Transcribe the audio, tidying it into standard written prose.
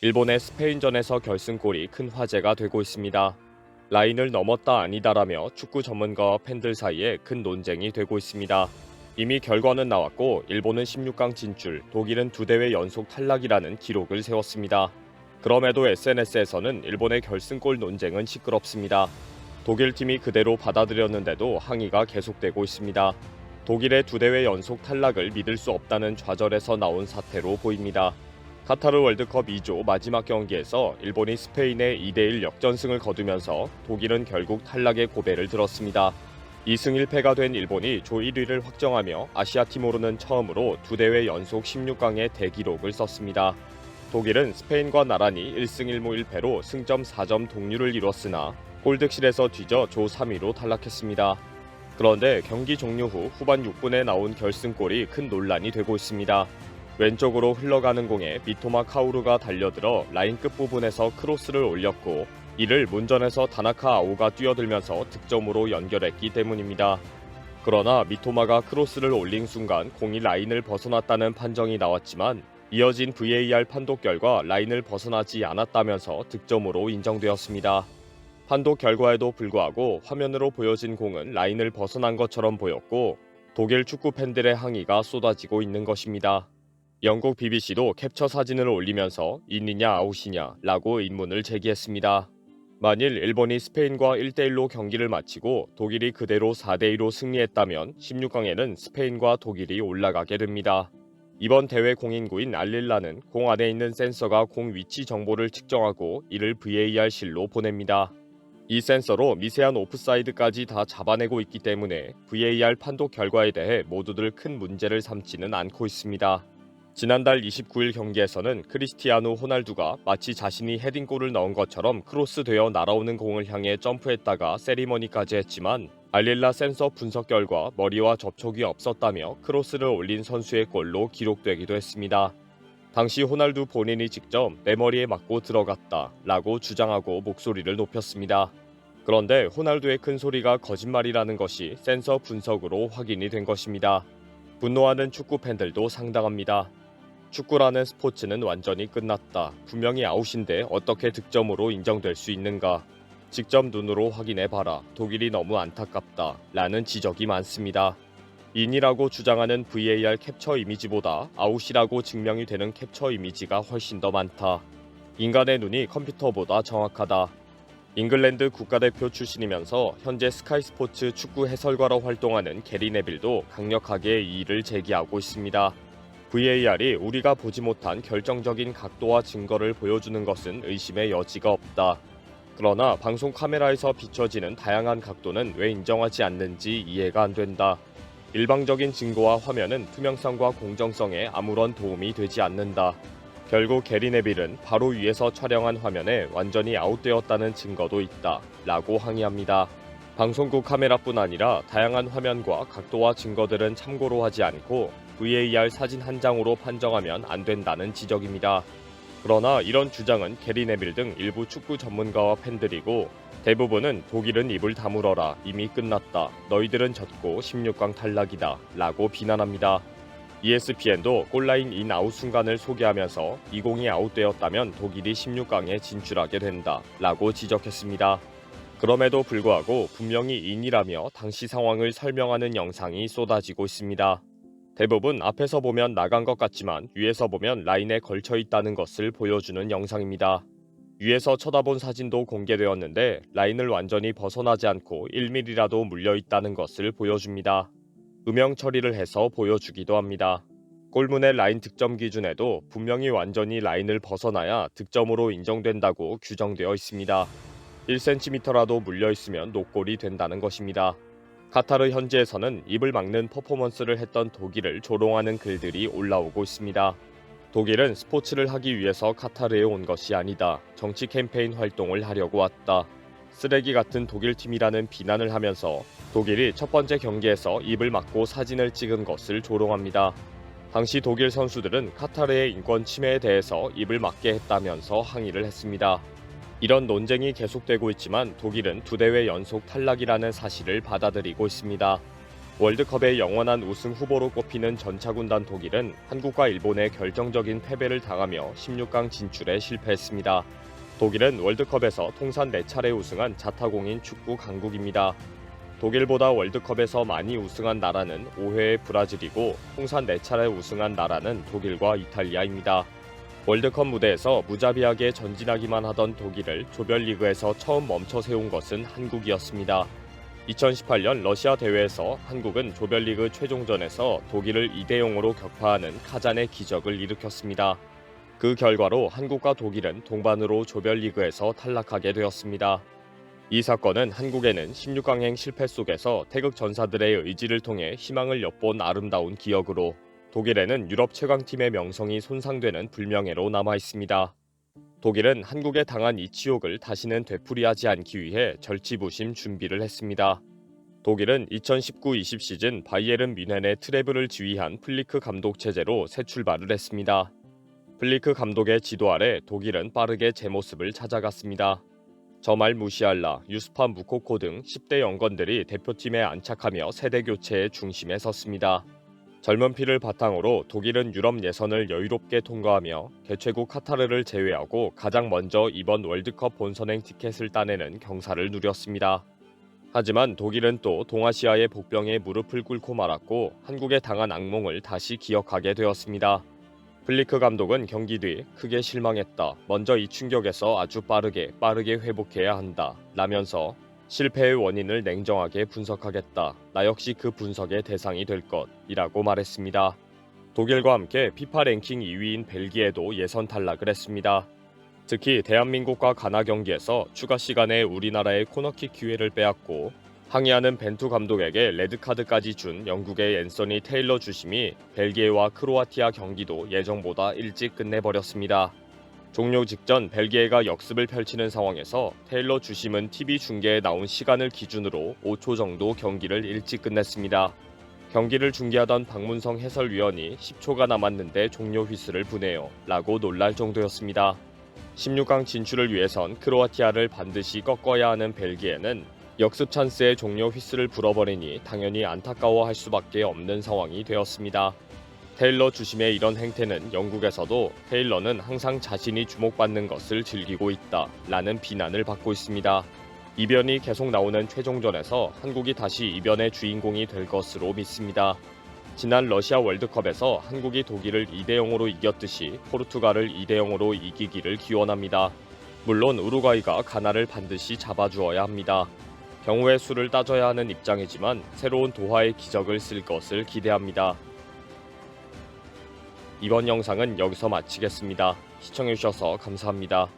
일본의 스페인전에서 결승골이 큰 화제가 되고 있습니다. 라인을 넘었다 아니다라며 축구 전문가와 팬들 사이에 큰 논쟁이 되고 있습니다. 이미 결과는 나왔고 일본은 16강 진출, 독일은 2대회 연속 탈락이라는 기록을 세웠습니다. 그럼에도 SNS에서는 일본의 결승골 논쟁은 시끄럽습니다. 독일 팀이 그대로 받아들였는데도 항의가 계속되고 있습니다. 독일의 2대회 연속 탈락을 믿을 수 없다는 좌절에서 나온 사태로 보입니다. 카타르 월드컵 2조 마지막 경기에서 일본이 스페인의 2대1 역전승을 거두면서 독일은 결국 탈락의 고배를 들었습니다. 2승 1패가 된 일본이 조 1위를 확정하며 아시아팀으로는 처음으로 2대회 연속 16강의 대기록을 썼습니다. 독일은 스페인과 나란히 1승 1무 1패로 승점 4점 동률을 이뤘으나 골득실에서 뒤져 조 3위로 탈락했습니다. 그런데 경기 종료 후 후반 6분에 나온 결승골이 큰 논란이 되고 있습니다. 왼쪽으로 흘러가는 공에 미토마 카오루가 달려들어 라인 끝부분에서 크로스를 올렸고 이를 문전에서 다나카 아오가 뛰어들면서 득점으로 연결했기 때문입니다. 그러나 미토마가 크로스를 올린 순간 공이 라인을 벗어났다는 판정이 나왔지만 이어진 VAR 판독 결과 라인을 벗어나지 않았다면서 득점으로 인정되었습니다. 판독 결과에도 불구하고 화면으로 보여진 공은 라인을 벗어난 것처럼 보였고 독일 축구 팬들의 항의가 쏟아지고 있는 것입니다. 영국 BBC도 캡처 사진을 올리면서 인이냐 아웃이냐 라고 의문을 제기했습니다. 만일 일본이 스페인과 1대1로 경기를 마치고 독일이 그대로 4대2로 승리했다면 16강에는 스페인과 독일이 올라가게 됩니다. 이번 대회 공인구인 알릴라는 공 안에 있는 센서가 공 위치 정보를 측정하고 이를 VAR실로 보냅니다. 이 센서로 미세한 오프사이드까지 다 잡아내고 있기 때문에 VAR 판독 결과에 대해 모두들 큰 문제를 삼지는 않고 있습니다. 지난달 29일 경기에서는 크리스티아누 호날두가 마치 자신이 헤딩골을 넣은 것처럼 크로스되어 날아오는 공을 향해 점프했다가 세리머니까지 했지만 알릴라 센서 분석 결과 머리와 접촉이 없었다며 크로스를 올린 선수의 골로 기록되기도 했습니다. 당시 호날두 본인이 직접 내 머리에 맞고 들어갔다 라고 주장하고 목소리를 높였습니다. 그런데 호날두의 큰 소리가 거짓말이라는 것이 센서 분석으로 확인이 된 것입니다. 분노하는 축구 팬들도 상당합니다. 축구라는 스포츠는 완전히 끝났다. 분명히 아웃인데 어떻게 득점으로 인정될 수 있는가? 직접 눈으로 확인해봐라. 독일이 너무 안타깝다. 라는 지적이 많습니다. 인이라고 주장하는 VAR 캡처 이미지보다 아웃이라고 증명이 되는 캡처 이미지가 훨씬 더 많다. 인간의 눈이 컴퓨터보다 정확하다. 잉글랜드 국가대표 출신이면서 현재 스카이스포츠 축구 해설가로 활동하는 게리 네빌도 강력하게 이의를 제기하고 있습니다. VAR이 우리가 보지 못한 결정적인 각도와 증거를 보여주는 것은 의심의 여지가 없다. 그러나 방송 카메라에서 비춰지는 다양한 각도는 왜 인정하지 않는지 이해가 안 된다. 일방적인 증거와 화면은 투명성과 공정성에 아무런 도움이 되지 않는다. 결국 게리 네빌은 바로 위에서 촬영한 화면에 완전히 아웃되었다는 증거도 있다. 라고 항의합니다. 방송국 카메라뿐 아니라 다양한 화면과 각도와 증거들은 참고로 하지 않고 VAR 사진 한 장으로 판정하면 안 된다는 지적입니다. 그러나 이런 주장은 게리 네빌 등 일부 축구 전문가와 팬들이고 대부분은 독일은 입을 다물어라. 이미 끝났다. 너희들은 졌고 16강 탈락이다. 라고 비난합니다. ESPN도 골라인 인아웃 순간을 소개하면서 이 공이 아웃되었다면 독일이 16강에 진출하게 된다. 라고 지적했습니다. 그럼에도 불구하고 분명히 인이라며 당시 상황을 설명하는 영상이 쏟아지고 있습니다. 대부분 앞에서 보면 나간 것 같지만 위에서 보면 라인에 걸쳐 있다는 것을 보여주는 영상입니다. 위에서 쳐다본 사진도 공개되었는데 라인을 완전히 벗어나지 않고 1mm라도 물려 있다는 것을 보여줍니다. 음영 처리를 해서 보여주기도 합니다. 골문의 라인 득점 기준에도 분명히 완전히 라인을 벗어나야 득점으로 인정된다고 규정되어 있습니다. 1cm라도 물려 있으면 노골이 된다는 것입니다. 카타르 현지에서는 입을 막는 퍼포먼스를 했던 독일을 조롱하는 글들이 올라오고 있습니다. 독일은 스포츠를 하기 위해서 카타르에 온 것이 아니다. 정치 캠페인 활동을 하려고 왔다. 쓰레기 같은 독일팀이라는 비난을 하면서 독일이 첫 번째 경기에서 입을 막고 사진을 찍은 것을 조롱합니다. 당시 독일 선수들은 카타르의 인권 침해에 대해서 입을 막게 했다면서 항의를 했습니다. 이런 논쟁이 계속되고 있지만 독일은 2대회 연속 탈락이라는 사실을 받아들이고 있습니다. 월드컵의 영원한 우승 후보로 꼽히는 전차군단 독일은 한국과 일본에 결정적인 패배를 당하며 16강 진출에 실패했습니다. 독일은 월드컵에서 통산 4차례 우승한 자타공인 축구 강국입니다. 독일보다 월드컵에서 많이 우승한 나라는 5회의 브라질이고 통산 4차례 우승한 나라는 독일과 이탈리아입니다. 월드컵 무대에서 무자비하게 전진하기만 하던 독일을 조별리그에서 처음 멈춰 세운 것은 한국이었습니다. 2018년 러시아 대회에서 한국은 조별리그 최종전에서 독일을 2대0으로 격파하는 카잔의 기적을 일으켰습니다. 그 결과로 한국과 독일은 동반으로 조별리그에서 탈락하게 되었습니다. 이 사건은 한국에는 16강행 실패 속에서 태극 전사들의 의지를 통해 희망을 엿본 아름다운 기억으로, 독일에는 유럽 최강팀의 명성이 손상되는 불명예로 남아 있습니다. 독일은 한국에 당한 이 치욕을 다시는 되풀이하지 않기 위해 절치부심 준비를 했습니다. 독일은 2019-20 시즌 바이에른 뮌헨의 트래블을 지휘한 플리크 감독 체제로 새 출발을 했습니다. 플리크 감독의 지도 아래 독일은 빠르게 제 모습을 찾아갔습니다. 저말 무시할라, 유스파 무코코 등 10대 영건들이 대표팀에 안착하며 세대 교체의 중심에 섰습니다. 젊은 피를 바탕으로 독일은 유럽 예선을 여유롭게 통과하며 개최국 카타르를 제외하고 가장 먼저 이번 월드컵 본선행 티켓을 따내는 경사를 누렸습니다. 하지만 독일은 또 동아시아의 복병에 무릎을 꿇고 말았고 한국에 당한 악몽을 다시 기억하게 되었습니다. 플리크 감독은 경기 뒤 크게 실망했다. 먼저 이 충격에서 아주 빠르게 회복해야 한다. 라면서 실패의 원인을 냉정하게 분석하겠다. 나 역시 그 분석의 대상이 될 것이라고 말했습니다. 독일과 함께 피파 랭킹 2위인 벨기에도 예선 탈락을 했습니다. 특히 대한민국과 가나 경기에서 추가 시간에 우리나라의 코너킥 기회를 빼앗고 항의하는 벤투 감독에게 레드카드까지 준 영국의 앤서니 테일러 주심이 벨기에와 크로아티아 경기도 예정보다 일찍 끝내버렸습니다. 종료 직전 벨기에가 역습을 펼치는 상황에서 테일러 주심은 TV 중계에 나온 시간을 기준으로 5초 정도 경기를 일찍 끝냈습니다. 경기를 중계하던 박문성 해설위원이 10초가 남았는데 종료 휘슬을 부네요 라고 놀랄 정도였습니다. 16강 진출을 위해선 크로아티아를 반드시 꺾어야 하는 벨기에는 역습 찬스에 종료 휘슬을 불어버리니 당연히 안타까워할 수밖에 없는 상황이 되었습니다. 테일러 주심의 이런 행태는 영국에서도 테일러는 항상 자신이 주목받는 것을 즐기고 있다 라는 비난을 받고 있습니다. 이변이 계속 나오는 최종전에서 한국이 다시 이변의 주인공이 될 것으로 믿습니다. 지난 러시아 월드컵에서 한국이 독일을 2대0으로 이겼듯이 포르투갈을 2대0으로 이기기를 기원합니다. 물론 우루과이가 가나를 반드시 잡아주어야 합니다. 경우의 수를 따져야 하는 입장이지만 새로운 도하의 기적을 쓸 것을 기대합니다. 이번 영상은 여기서 마치겠습니다. 시청해주셔서 감사합니다.